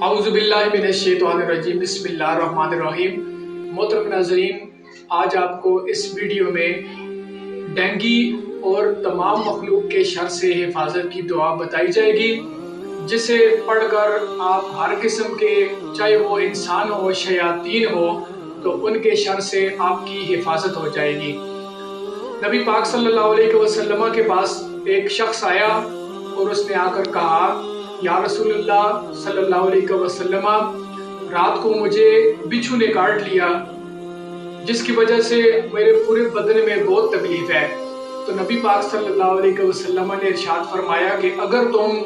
औज़ुबिल्लाहिमिनश्शैतानिर्रजीम बिस्मिल्लाहिर्रहमानिर्रहीम। मोहतरम नाज़रीन, आज आपको इस वीडियो में डेंगू और तमाम मखलूक के शर से हिफाजत की दुआ बताई जाएगी, जिसे पढ़कर आप हर किस्म के, चाहे वो इंसान हो शयातीन हो, तो उनके शर से आपकी हिफाजत हो जाएगी। नबी पाक सल्लल्लाहु अलैहि वसल्लम के पास एक शख्स आया और उसने आकर कहा, या रसूलुल्लाह सल्लल्लाहु अलैहि वसल्लम, रात को मुझे बिच्छू ने काट लिया, जिसकी वजह से मेरे पूरे बदन में बहुत तकलीफ है। तो नबी पाक सल्लल्लाहु अलैहि वसल्लम ने इरशाद फरमाया कि अगर तुम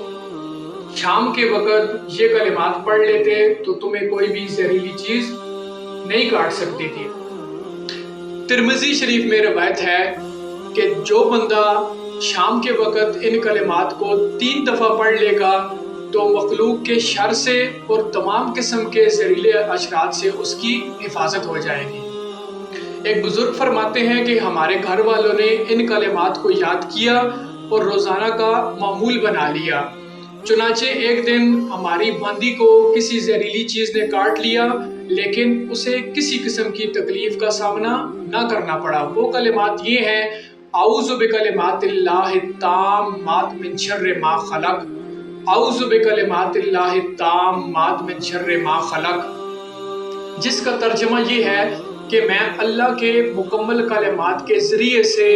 शाम के वक़्त ये कलिमात पढ़ लेते तो तुम्हें कोई भी जहरीली चीज़ नहीं काट सकती थी। तिरमिज़ी शरीफ में रवायत है कि जो बंदा शाम के वक़्त इन कलिमात को 3 दफ़ा पढ़ लेगा तो मखलूक के शर से और तमाम किस्म के जहरीले अशरात से उसकी हिफाजत हो जाएगी। एक बुजुर्ग फरमाते हैं कि हमारे घर वालों ने इन कलिमात को याद किया और रोज़ाना का मामूल बना लिया। चुनाचे एक दिन हमारी बंदी को किसी जहरीली चीज़ ने काट लिया, लेकिन उसे किसी किस्म की तकलीफ का सामना ना करना पड़ा। वो कलिमात ये हैं, औज़ु बिकलिमातिल्लाहि ताम्मात मिन शर्रि मा खलक, औज़ु बिकलिमातिल्लाहि ताम्मात मिन शर्रि मा खलक, जिसका तर्जुमा ये है कि मैं अल्लाह के मुकम्मल कलिमात के ज़रिए से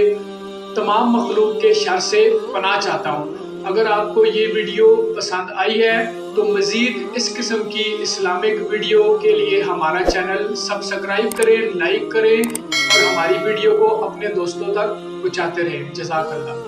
तमाम मखलूक के शर से पनाह चाहता हूँ। अगर आपको ये वीडियो पसंद आई है तो मज़ीद इस किस्म की इस्लामिक वीडियो के लिए हमारा चैनल सब्सक्राइब करें, लाइक करें और हमारी वीडियो को अपने दोस्तों तक पहुँचाते रहें। जज़ाकल्लाह।